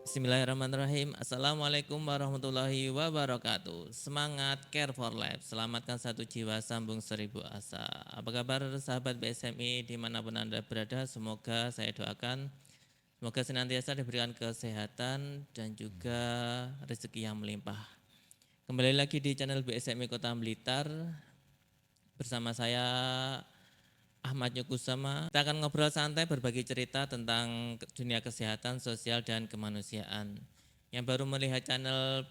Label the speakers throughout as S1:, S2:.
S1: Bismillahirrahmanirrahim. Assalamualaikum warahmatullahi wabarakatuh. Semangat Care for Life. Selamatkan satu jiwa, sambung seribu asa. Apa kabar sahabat BSMI dimanapun Anda berada? Semoga saya doakan semoga senantiasa diberikan kesehatan dan juga rezeki yang melimpah. Kembali lagi di channel BSMI Kota Blitar bersama saya Ahmad Yokusama. Kita akan ngobrol santai berbagi cerita tentang dunia kesehatan, sosial, dan kemanusiaan. Yang baru melihat channel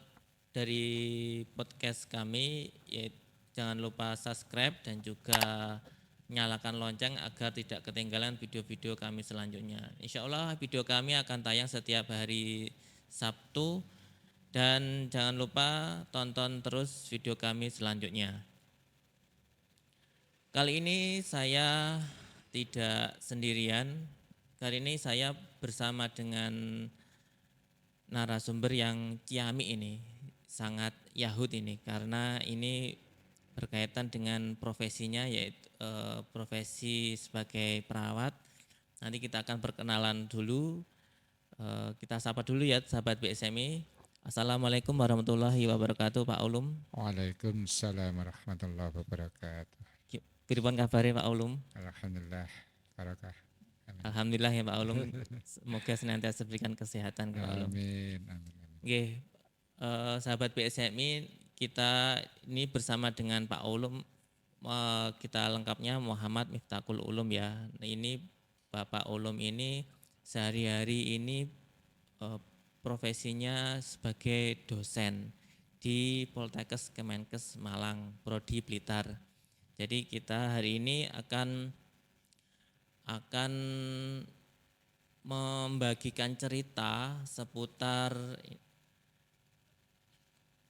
S1: dari podcast kami, ya, jangan lupa subscribe dan juga nyalakan lonceng agar tidak ketinggalan video-video kami selanjutnya. Insya Allah video kami akan tayang setiap hari Sabtu dan jangan lupa tonton terus video kami selanjutnya. Kali ini saya tidak sendirian. Kali ini saya bersama dengan narasumber yang ciamik ini, sangat Yahud ini, karena ini berkaitan dengan profesinya, yaitu profesi sebagai perawat. Nanti kita akan perkenalan dulu. Kita sapa dulu ya sahabat BSMI. Assalamualaikum warahmatullahi wabarakatuh Pak Ulum.
S2: Waalaikumsalam warahmatullahi wabarakatuh.
S1: Pripun kabare Pak Ulum?
S2: Alhamdulillah, barakah. Amin.
S1: Alhamdulillah ya Pak Ulum. Semoga senantiasa berikan kesehatan ke Pak Ulum.
S2: Amin. Amin.
S1: Oke, sahabat BSMI, kita ini bersama dengan Pak Ulum, kita lengkapnya Muhammad Miftahul Ulum ya. Nah, ini Bapak Ulum ini sehari-hari ini profesinya sebagai dosen di Poltekkes Kemenkes Malang, Prodi Blitar. Jadi kita hari ini akan membagikan cerita seputar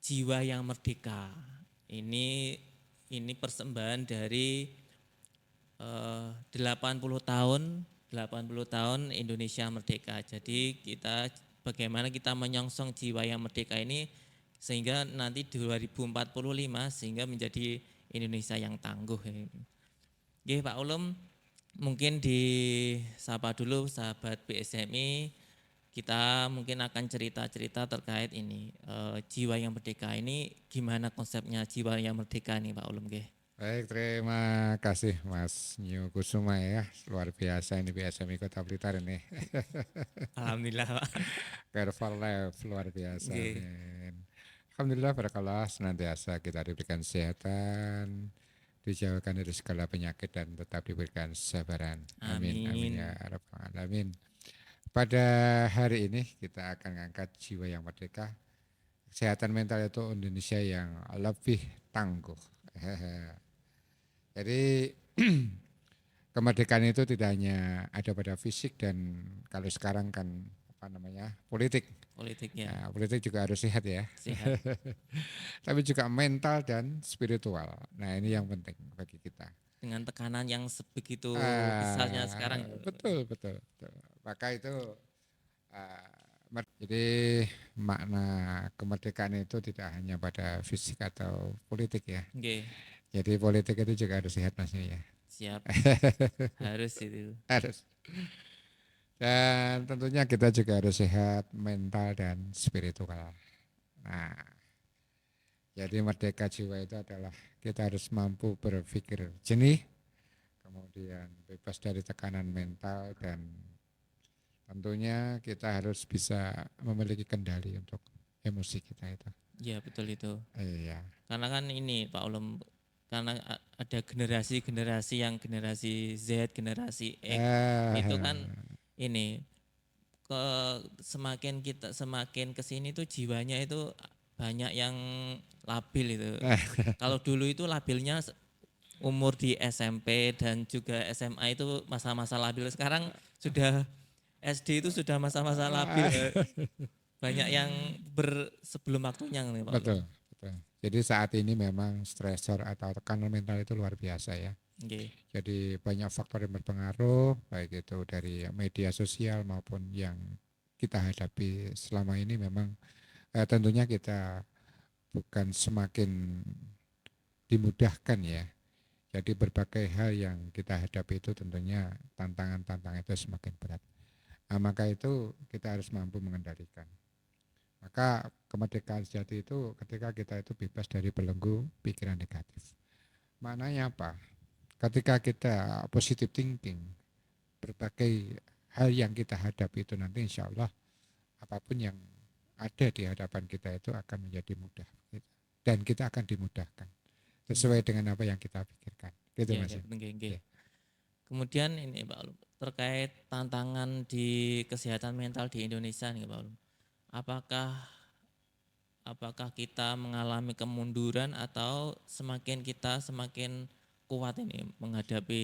S1: jiwa yang merdeka. Ini persembahan dari 80 tahun Indonesia merdeka. Jadi bagaimana kita menyongsong jiwa yang merdeka ini sehingga nanti 2045 sehingga menjadi Indonesia yang tangguh. Oke, Pak Ulum, mungkin disapa dulu sahabat BSMI. Kita mungkin akan cerita-cerita terkait ini jiwa yang merdeka ini, gimana konsepnya jiwa yang merdeka ini Pak Ulum.
S2: Baik, terima kasih Mas Nyu Kusuma ya. Luar biasa ini BSMI Kota Blitar ini.
S1: Alhamdulillah Pak.
S2: Care for Life, luar biasa.
S1: Oke.
S2: Amin. Alhamdulillah, barakallah, senantiasa kita diberikan kesehatan, dijauhkan dari segala penyakit dan tetap diberikan kesabaran. Amin. Amin ya
S1: Amin.
S2: rabbal alamin. Pada hari ini kita akan mengangkat jiwa yang merdeka. Kesehatan mental itu Indonesia yang lebih tangguh. Jadi kemerdekaan itu tidak hanya ada pada fisik dan kalau sekarang kan politik.
S1: Politik ya,
S2: Nah, politik juga harus sehat ya.
S1: sehat.
S2: Tapi juga mental dan spiritual. Nah ini yang penting bagi kita.
S1: Dengan tekanan yang sebegitu besarnya sekarang.
S2: Betul, betul, betul. Maka itu jadi makna kemerdekaan itu tidak hanya pada fisik atau politik ya.
S1: Oke,
S2: Jadi politik itu juga harus sehat maksudnya ya.
S1: siap. Harus itu.
S2: Harus. Dan tentunya kita juga harus sehat mental dan spiritual. Nah, jadi merdeka jiwa itu adalah kita harus mampu berpikir jernih, kemudian bebas dari tekanan mental dan tentunya kita harus bisa memiliki kendali untuk emosi kita itu.
S1: Ya betul itu.
S2: Iya.
S1: Karena kan ini Pak Ulum, karena ada generasi-generasi yang generasi Z, generasi X, itu kan ini semakin kesini tuh jiwanya itu banyak yang labil itu. Kalau dulu itu labilnya umur di SMP dan juga SMA itu masa-masa labil. Sekarang sudah SD itu sudah masa-masa labil. Banyak yang sebelum waktunya nih Pak Ulum.
S2: Betul, betul. Jadi saat ini memang stresor atau tekanan mental itu luar biasa ya.
S1: Okay.
S2: Jadi banyak faktor yang berpengaruh, baik itu dari media sosial maupun yang kita hadapi selama ini memang tentunya kita bukan semakin dimudahkan ya. Jadi berbagai hal yang kita hadapi itu tentunya tantangan-tantangan itu semakin berat. Nah, maka itu kita harus mampu mengendalikan. Maka kemerdekaan sejati itu ketika kita itu bebas dari belenggu pikiran negatif. Maknanya apa? Ketika kita positive thinking, berbagai hal yang kita hadapi itu nanti insya Allah apapun yang ada di hadapan kita itu akan menjadi mudah. Dan kita akan dimudahkan
S1: Nggih.
S2: sesuai dengan apa yang kita pikirkan. Gitu
S1: Nggih,
S2: Mas.
S1: nggih, nggih, nggih.
S2: Ya.
S1: Kemudian ini Pak Ulum, terkait tantangan di kesehatan mental di Indonesia nih Pak Ulum. Apakah apakah kita mengalami kemunduran atau semakin kita semakin kuat ini menghadapi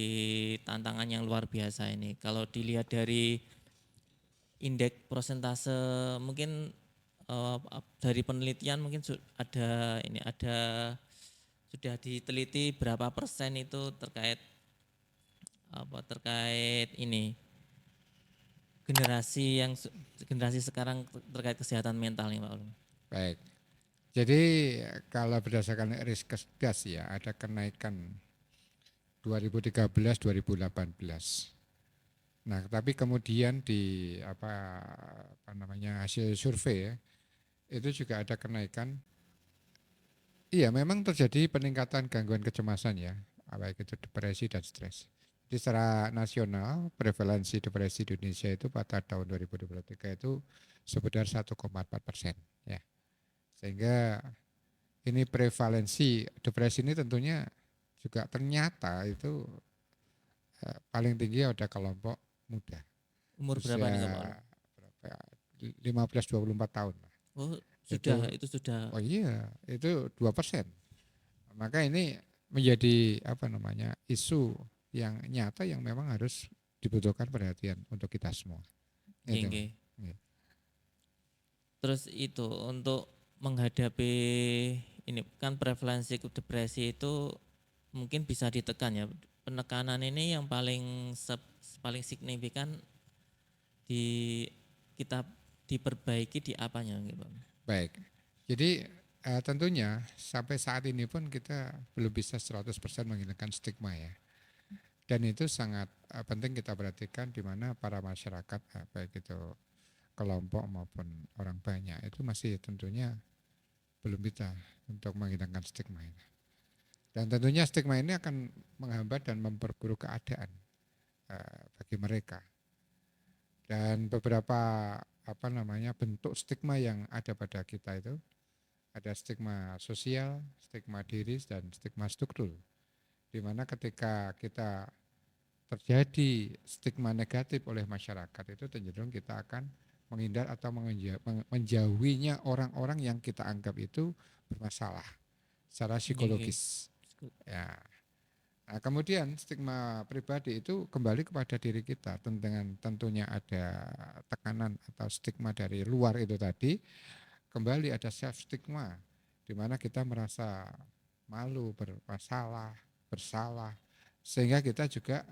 S1: tantangan yang luar biasa ini. Kalau dilihat dari indeks prosentase mungkin dari penelitian mungkin ada sudah diteliti berapa persen itu terkait ini generasi sekarang terkait kesehatan mental nih Pak Ulum.
S2: Baik. Jadi kalau berdasarkan Riskesdas ya ada kenaikan 2013-2018. Nah, tapi kemudian di apa namanya hasil survei ya, itu juga ada kenaikan. Iya, memang terjadi peningkatan gangguan kecemasan ya, baik itu depresi dan stres. Jadi secara nasional prevalensi depresi di Indonesia itu pada tahun 2023 itu sebesar 1,4% ya. Sehingga ini prevalensi depresi ini tentunya juga ternyata itu paling tinggi ada kelompok muda
S1: Umur berapa nih Pak
S2: usia
S1: Ulum?
S2: berapa ya, 15-24 tahun lah.
S1: Oh,
S2: Itu
S1: itu sudah.
S2: oh iya itu 2%. Maka ini menjadi apa namanya isu yang nyata yang memang harus dibutuhkan perhatian untuk kita semua.
S1: Nggih,
S2: Itu.
S1: nggih. Terus itu untuk menghadapi ini kan prevalensi depresi itu mungkin bisa ditekan ya. Penekanan ini yang paling signifikan di kita diperbaiki di apanya gitu.
S2: Baik. Jadi tentunya sampai saat ini pun kita belum bisa 100% menghilangkan stigma ya. Dan itu sangat penting kita perhatikan di mana para masyarakat baik itu kelompok maupun orang banyak itu masih tentunya belum bisa untuk menghilangkan stigma ini. Dan tentunya stigma ini akan menghambat dan memperburuk keadaan bagi mereka. Dan beberapa apa namanya bentuk stigma yang ada pada kita itu ada stigma sosial, stigma diri dan stigma struktur. Di mana ketika kita terjadi stigma negatif oleh masyarakat itu cenderung kita akan menghindar atau menjauhinya orang-orang yang kita anggap itu bermasalah secara
S1: Nggih, nggih.
S2: psikologis. Ya. Nah, kemudian stigma pribadi itu kembali kepada diri kita dengan tentunya ada tekanan atau stigma dari luar itu tadi, kembali ada self stigma di mana kita merasa malu, bermasalah, bersalah sehingga kita juga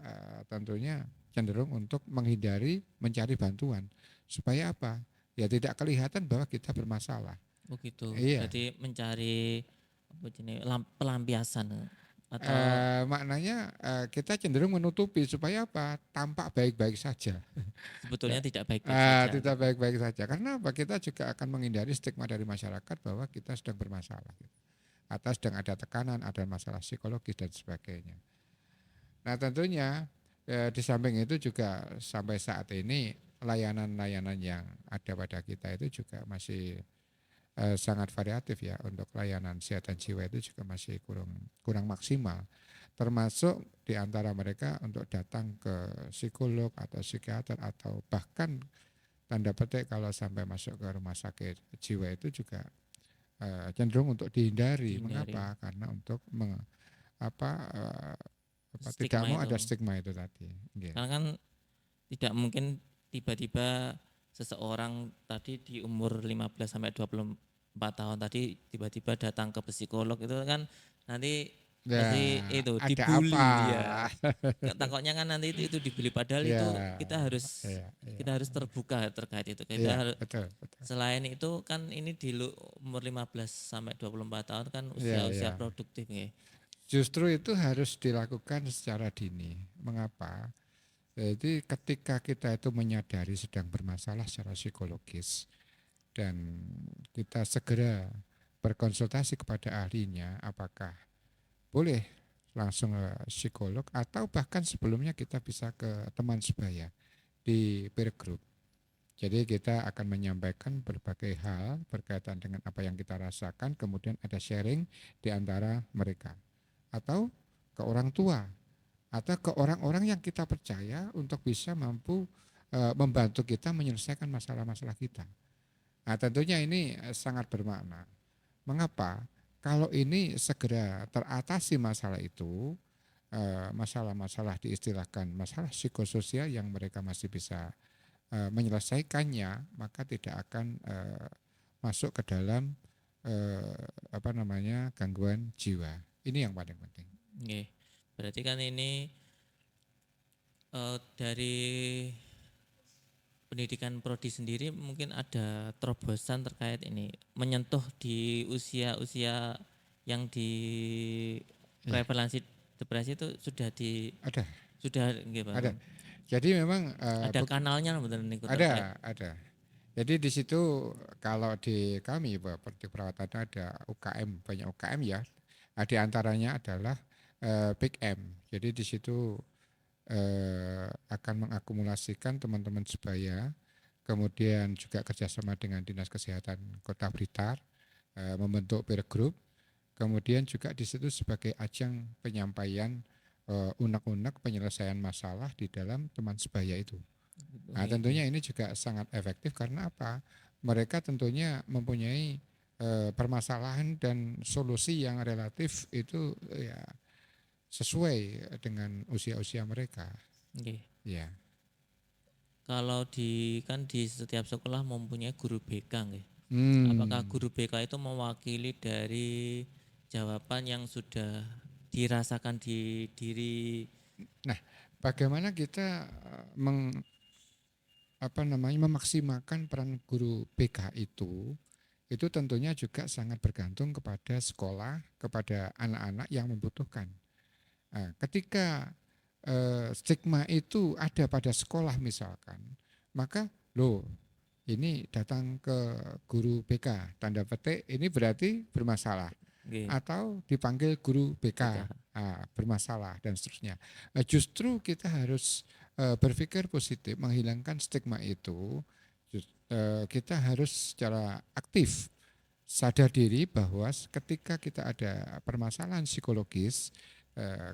S2: tentunya cenderung untuk menghindari mencari bantuan supaya apa? Ya tidak kelihatan bahwa kita bermasalah.
S1: Oh gitu.
S2: Iya,
S1: Berarti mencari apa jenis pelampiasan atau
S2: maknanya kita cenderung menutupi supaya apa? Tampak baik-baik saja. Ya.
S1: sebetulnya tidak baik-baik saja
S2: Tidak
S1: gitu.
S2: baik-baik saja. Karena apa? Kita juga akan menghindari stigma dari masyarakat bahwa kita sedang bermasalah. Gitu. Atau sedang ada tekanan, ada masalah psikologis dan sebagainya. Nah tentunya di samping itu juga sampai saat ini layanan-layanan yang ada pada kita itu juga masih sangat variatif ya untuk layanan kesehatan jiwa itu juga masih kurang maksimal. Termasuk di antara mereka untuk datang ke psikolog atau psikiater atau bahkan tanda petik kalau sampai masuk ke rumah sakit jiwa itu juga cenderung untuk dihindari.
S1: Dihindari
S2: Mengapa? Karena untuk apa, tidak
S1: stigma
S2: mau
S1: itu.
S2: ada stigma itu tadi. Nggih.
S1: Karena kan tidak mungkin tiba-tiba seseorang tadi di umur 15 sampai 24 tahun tadi tiba-tiba datang ke psikolog itu kan nanti pasti
S2: Ya,
S1: itu
S2: ada apa?
S1: dibully dia. Takutnya kan nanti itu dibully padahal itu
S2: Ya, ya, ya,
S1: kita harus terbuka terkait itu.
S2: ya, betul, betul.
S1: Selain itu kan ini di umur 15 sampai 24 tahun kan
S2: Ya,
S1: usia-usia
S2: ya.
S1: produktif ya.
S2: Justru itu harus dilakukan secara dini. Mengapa? Jadi ketika kita itu menyadari sedang bermasalah secara psikologis dan kita segera berkonsultasi kepada ahlinya, apakah boleh langsung psikolog atau bahkan sebelumnya kita bisa ke teman sebaya di peer group. Jadi kita akan menyampaikan berbagai hal berkaitan dengan apa yang kita rasakan, kemudian ada sharing di antara mereka. Atau ke orang tua, atau ke orang-orang yang kita percaya untuk bisa mampu membantu kita menyelesaikan masalah-masalah kita. Nah, tentunya ini sangat bermakna. Mengapa? Kalau ini segera teratasi masalah itu, masalah-masalah diistilahkan masalah psikososial yang mereka masih bisa menyelesaikannya, maka tidak akan masuk ke dalam apa namanya gangguan jiwa. Ini yang paling penting.
S1: Oke. Berarti kan ini dari pendidikan prodi sendiri mungkin ada terobosan terkait ini menyentuh di usia-usia yang di
S2: Ya,
S1: prevalensi depresi itu
S2: ada,
S1: sudah nggih Pak.
S2: ada. Jadi memang
S1: Ada kanalnya betul niku terkait.
S2: ada. Jadi di situ kalau di kami Praktik Perawatan ada UKM, banyak UKM ya. Nah, di antaranya adalah Big M. Jadi di situ akan mengakumulasikan teman-teman sebaya, kemudian juga kerjasama dengan Dinas Kesehatan Kota Blitar, membentuk peer group, kemudian juga di situ sebagai ajang penyampaian unek-unek penyelesaian masalah di dalam teman sebaya itu. Nah,
S1: Oke.
S2: tentunya ini juga sangat efektif karena apa? Mereka tentunya mempunyai permasalahan dan solusi yang relatif itu ya sesuai dengan usia-usia mereka.
S1: Oke.
S2: Ya.
S1: Kalau kan di setiap sekolah mempunyai guru BK nggih. Apakah
S2: Hmm.
S1: guru BK itu mewakili dari jawaban yang sudah dirasakan di diri.
S2: Nah, bagaimana kita memaksimalkan peran guru BK itu tentunya juga sangat bergantung kepada sekolah, kepada anak-anak yang membutuhkan. Nah, ketika stigma itu ada pada sekolah misalkan, maka loh ini datang ke guru BK, tanda petik ini berarti bermasalah.
S1: Nggih,
S2: Atau dipanggil guru BK,
S1: BK.
S2: bermasalah dan seterusnya. Justru kita harus berpikir positif, menghilangkan stigma itu. Kita harus secara aktif sadar diri bahwa ketika kita ada permasalahan psikologis,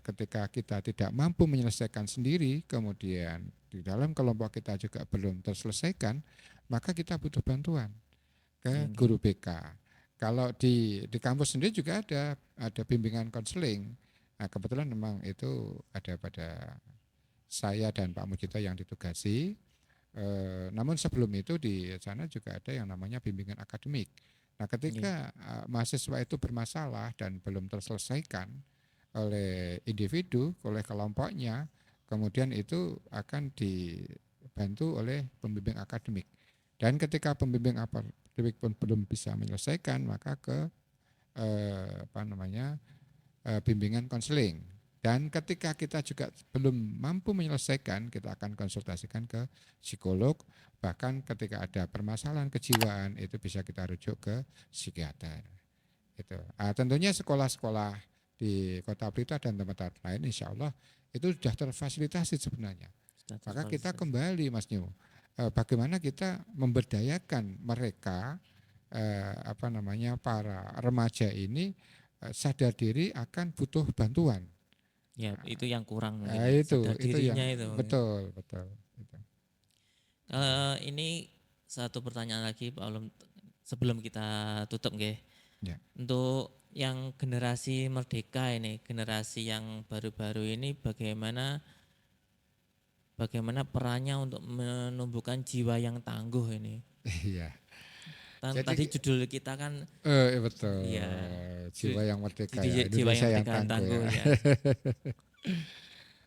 S2: ketika kita tidak mampu menyelesaikan sendiri, kemudian di dalam kelompok kita juga belum terselesaikan, maka kita butuh bantuan
S1: Nggih,
S2: ke
S1: nggih.
S2: guru BK. Kalau di kampus sendiri juga ada bimbingan konseling. Nah, kebetulan memang itu ada pada saya dan Pak Mujito yang ditugasi. Namun sebelum itu di sana juga ada yang namanya bimbingan akademik. Nah,
S1: Nggih.
S2: ketika mahasiswa itu bermasalah dan belum terselesaikan oleh individu, oleh kelompoknya, kemudian itu akan dibantu oleh pembimbing akademik. Dan ketika pembimbing akademik pun belum bisa menyelesaikan, maka ke bimbingan konseling. Dan ketika kita juga belum mampu menyelesaikan, kita akan konsultasikan ke psikolog. Bahkan ketika ada permasalahan kejiwaan, itu bisa kita rujuk ke psikiater. Itu. Tentunya sekolah-sekolah di Kota Blitar dan tempat lain, insya Allah itu sudah terfasilitasi sebenarnya.
S1: Sudah
S2: Maka kita
S1: terfasilitasi.
S2: kembali, Mas Nyu, bagaimana kita memberdayakan mereka, para remaja ini sadar diri akan butuh bantuan.
S1: Ya, itu yang kurang mungkin
S2: Nah,
S1: ya,
S2: itu
S1: sadar
S2: itu yang
S1: dirinya itu.
S2: betul betul. Gitu.
S1: Ini satu pertanyaan lagi Pak Ulum sebelum kita tutup nggih.
S2: Ya.
S1: Untuk yang generasi merdeka ini, generasi yang baru-baru ini bagaimana perannya untuk menumbuhkan jiwa yang tangguh ini.
S2: Iya.
S1: Tadi
S2: Jadi
S1: judul kita kan
S2: betul,
S1: ya
S2: jiwa yang merdeka ya,
S1: jiwa yang
S2: Indonesia yang
S1: merdeka dan
S2: tangguh
S1: tangguh
S2: ya.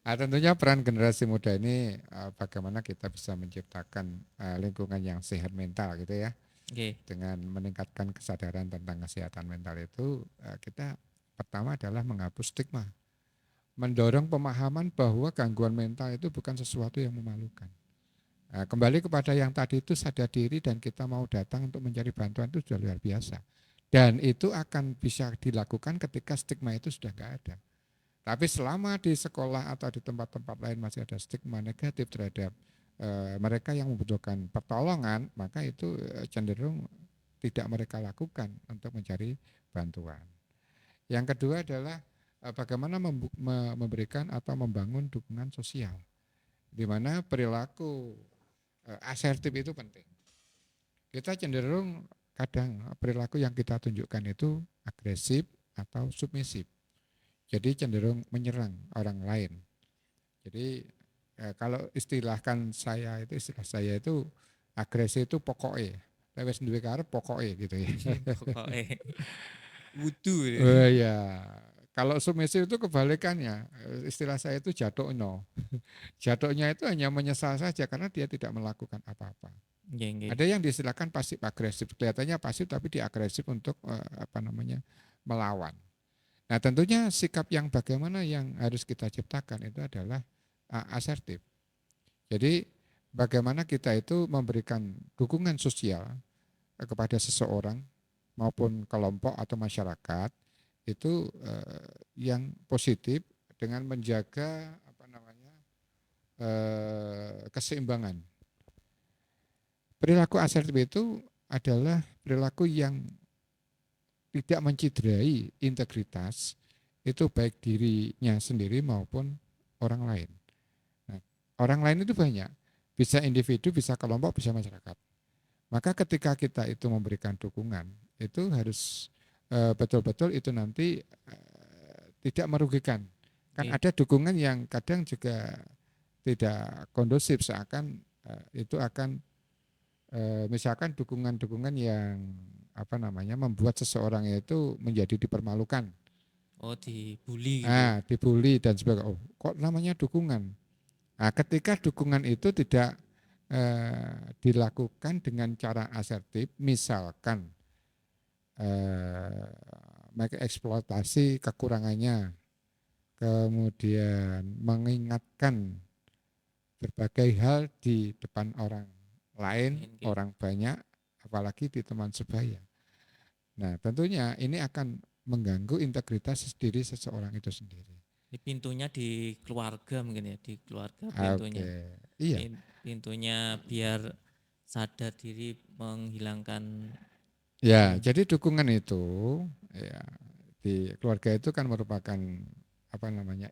S1: ya.
S2: Tentunya peran generasi muda ini bagaimana kita bisa menciptakan lingkungan yang sehat mental gitu ya.
S1: Oke,
S2: Dengan meningkatkan kesadaran tentang kesehatan mental itu kita pertama adalah menghapus stigma mendorong pemahaman bahwa gangguan mental itu bukan sesuatu yang memalukan. Nah, kembali kepada yang tadi itu sadar diri dan kita mau datang untuk mencari bantuan itu sudah luar biasa. Dan itu akan bisa dilakukan ketika stigma itu sudah nggak ada. Tapi selama di sekolah atau di tempat-tempat lain masih ada stigma negatif terhadap mereka yang membutuhkan pertolongan, maka itu cenderung tidak mereka lakukan untuk mencari bantuan. Yang kedua adalah bagaimana memberikan atau membangun dukungan sosial, di mana perilaku asertif itu penting. Kita cenderung kadang perilaku yang kita tunjukkan itu agresif atau submisif. Jadi cenderung menyerang orang lain. Jadi kalau istilah saya itu agresi itu pokoknya. Lewes duwe karep pokoknya gitu ya.
S1: Pokoknya wudu.
S2: Oh ya, kalau submisif itu kebalikannya. Istilah saya itu jatuhnya. Jatuhnya itu hanya menyesal saja karena dia tidak melakukan apa-apa.
S1: Nggih, nggih.
S2: Ada yang diistilahkan pasif agresif. Kelihatannya pasif tapi dia agresif untuk melawan. Nah, tentunya sikap yang bagaimana yang harus kita ciptakan itu adalah asertif. Jadi bagaimana kita itu memberikan dukungan sosial kepada seseorang maupun kelompok atau masyarakat itu yang positif dengan menjaga keseimbangan. Perilaku asertif itu adalah perilaku yang tidak menciderai integritas itu baik dirinya sendiri maupun orang lain. Nah, orang lain itu banyak, bisa individu, bisa kelompok, bisa masyarakat. Maka ketika kita itu memberikan dukungan, itu harus betul-betul itu nanti tidak merugikan. Kan
S1: Nggih.
S2: ada dukungan yang kadang juga tidak kondusif, seakan itu akan misalkan dukungan-dukungan yang membuat seseorang itu menjadi dipermalukan.
S1: Oh, dibully gitu ya.
S2: Dibully dan sebagainya. Oh, kok namanya dukungan? Nah, ketika dukungan itu tidak dilakukan dengan cara asertif, misalkan mereka eksploitasi kekurangannya, kemudian mengingatkan berbagai hal di depan orang lain,
S1: Nggih, nggih.
S2: orang banyak, apalagi di teman sebaya. Nah, tentunya ini akan mengganggu integritas diri seseorang itu sendiri.
S1: Ini pintunya di keluarga mungkin ya, di keluarga pintunya.
S2: Oke, iya.
S1: Pintunya biar sadar diri menghilangkan
S2: Ya,
S1: ini.
S2: jadi dukungan itu ya di keluarga itu kan merupakan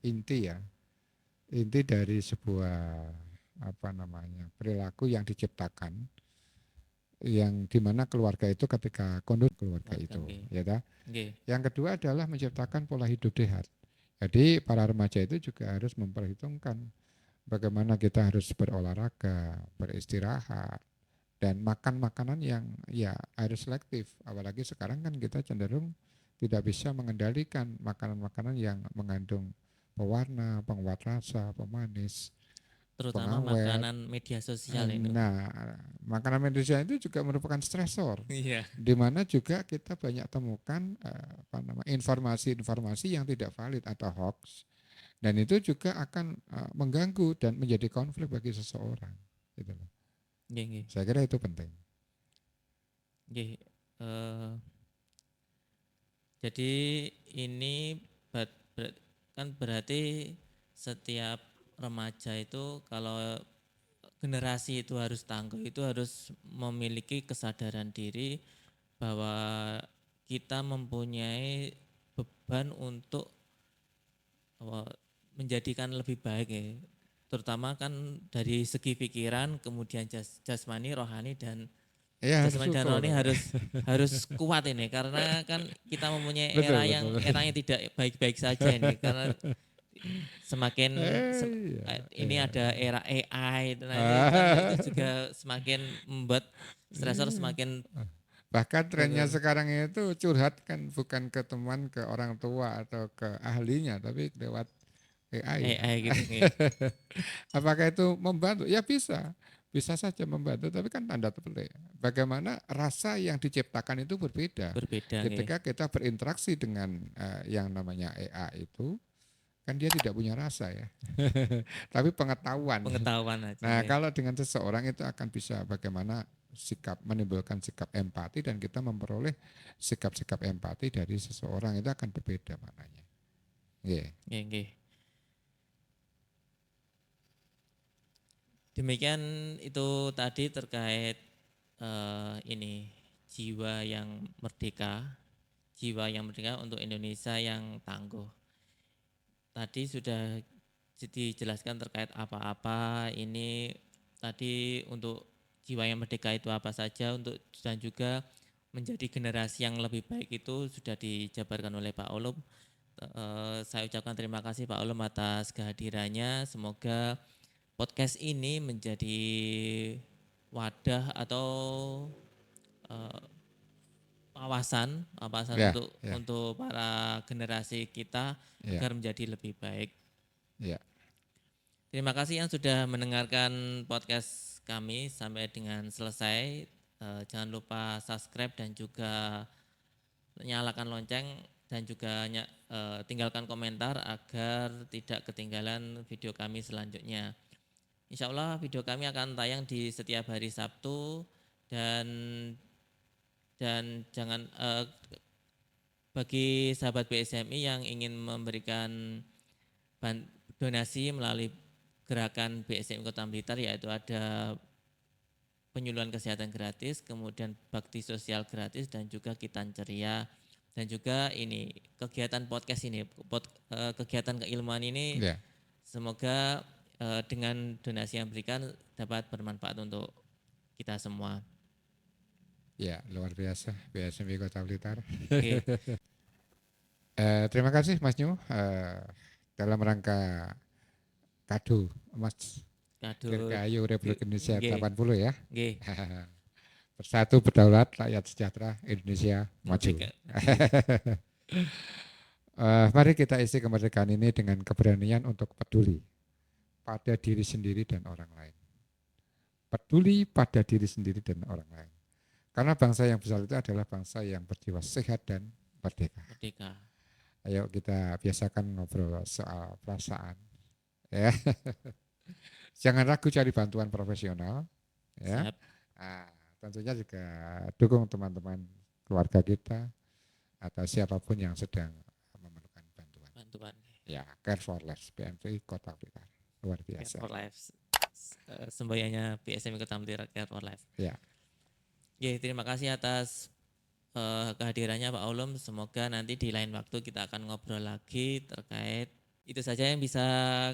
S2: inti ya, inti dari sebuah perilaku yang diciptakan, yang dimana keluarga itu ketika kondusif keluarga
S1: Keluarga,
S2: itu,
S1: nggih.
S2: ya ta?
S1: Nggih.
S2: Yang kedua adalah menciptakan pola hidup sehat. Jadi para remaja itu juga harus memperhitungkan bagaimana kita harus berolahraga, beristirahat, dan makan makanan yang ya harus selektif. Apalagi sekarang kan kita cenderung tidak bisa mengendalikan makanan-makanan yang mengandung pewarna, penguat rasa, pemanis,
S1: Terutama
S2: pengawet.
S1: makanan media sosial itu.
S2: Nah, makanan Indonesia itu juga merupakan stresor,
S1: Iya.
S2: di mana juga kita banyak temukan informasi-informasi yang tidak valid atau hoax, dan itu juga akan mengganggu dan menjadi konflik bagi seseorang. Gitu loh.
S1: Nggih, nggih.
S2: Saya kira itu penting.
S1: Nggih. Jadi ini kan berarti setiap remaja itu kalau generasi itu harus tangguh, itu harus memiliki kesadaran diri bahwa kita mempunyai beban untuk menjadikan lebih baik ya. Terutama kan dari segi pikiran, kemudian jasmani, rohani dan
S2: Ya harus
S1: jasmani dan
S2: syukur.
S1: rohani harus kuat ini karena kan kita mempunyai
S2: Betul, betul.
S1: era yang tidak baik-baik saja ini karena semakin
S2: Iya,
S1: ini
S2: iya.
S1: ada era AI, nah ini kan itu juga semakin membuat stresor
S2: Iya.
S1: semakin
S2: Bahkan trennya
S1: betul.
S2: sekarang itu curhat kan bukan ke teman, ke orang tua atau ke ahlinya, tapi lewat AI.
S1: AI gitu nggih.
S2: Apakah itu membantu? Ya bisa, bisa saja membantu, tapi kan tanda petik. Bagaimana rasa yang diciptakan itu berbeda
S1: Berbeda nggih.
S2: ketika kita berinteraksi dengan yang namanya AI itu, Kan dia tidak punya rasa ya. Tapi pengetahuan.
S1: Pengetahuan aja.
S2: Nah,
S1: Nggih.
S2: kalau dengan seseorang itu akan bisa bagaimana sikap menimbulkan sikap empati dan kita memperoleh sikap-sikap empati dari seseorang itu akan berbeda maknanya. Nggih.
S1: Nggih, nggih. Demikian itu tadi terkait ini jiwa yang merdeka untuk Indonesia yang tangguh. Tadi sudah dijelaskan terkait apa-apa ini tadi untuk jiwa yang merdeka itu apa saja untuk dan juga menjadi generasi yang lebih baik itu sudah dijabarkan oleh Pak Olum. Saya ucapkan terima kasih Pak Olum atas kehadirannya. Semoga podcast ini menjadi wadah atau eh, wawasan
S2: Ya, ya,
S1: untuk para generasi kita
S2: ya,
S1: agar menjadi lebih baik.
S2: ya.
S1: Terima kasih yang sudah mendengarkan podcast kami sampai dengan selesai. Jangan lupa subscribe dan juga nyalakan lonceng dan juga tinggalkan komentar agar tidak ketinggalan video kami selanjutnya. Insya Allah video kami akan tayang di setiap hari Sabtu dan jangan bagi sahabat BSMI yang ingin memberikan donasi melalui gerakan BSMI Kota Blitar, yaitu ada penyuluhan kesehatan gratis, kemudian bakti sosial gratis dan juga kitan ceria dan juga ini kegiatan podcast ini kegiatan keilmuan ini
S2: Ya.
S1: semoga dengan donasi yang diberikan dapat bermanfaat untuk kita semua.
S2: Ya, luar biasa BSMI Kota Blitar.
S1: Oke.
S2: Terima kasih Mas Nyu dalam rangka kado emas
S1: Kado
S2: Dirgahayu Republik Indonesia
S1: nggih,
S2: 80 ya.
S1: nggih.
S2: Bersatu berdaulat, rakyat sejahtera, Indonesia maju.
S1: Merdeka.
S2: Mari kita isi kemerdekaan ini dengan keberanian untuk peduli pada diri sendiri dan orang lain. Peduli pada diri sendiri dan orang lain. Karena bangsa yang besar itu adalah bangsa yang berjiwa sehat dan merdeka.
S1: Merdeka.
S2: Ayo kita biasakan ngobrol soal perasaan. Ya. Jangan ragu cari bantuan profesional. Ya.
S1: Siap.
S2: Nah, tentunya juga dukung teman-teman keluarga kita atau siapapun yang sedang memerlukan bantuan. Ya, Care for Life PMPI Kota Blitar. Luar biasa.
S1: Care for Life. Semboyannya BSMI Kota Blitar Care for Life.
S2: Ya.
S1: Oke, terima kasih atas kehadirannya Pak Olum. Semoga nanti di lain waktu kita akan ngobrol lagi terkait itu saja yang bisa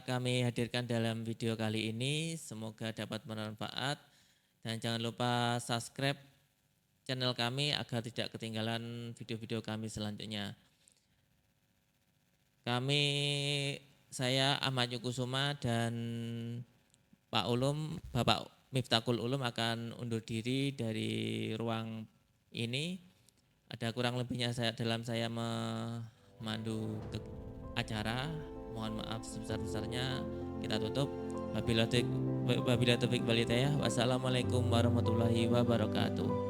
S1: kami hadirkan dalam video kali ini. Semoga dapat bermanfaat dan jangan lupa subscribe channel kami agar tidak ketinggalan video-video kami selanjutnya. Saya Ahmad Yukusuma dan Pak Ulum, Bapak Miftahul Ulum akan undur diri dari ruang ini. Ada kurang lebihnya saya memandu acara. Mohon maaf sebesar-besarnya. Kita tutup. Wabillahi taufiq wal hidayah. Wassalamualaikum warahmatullahi wabarakatuh.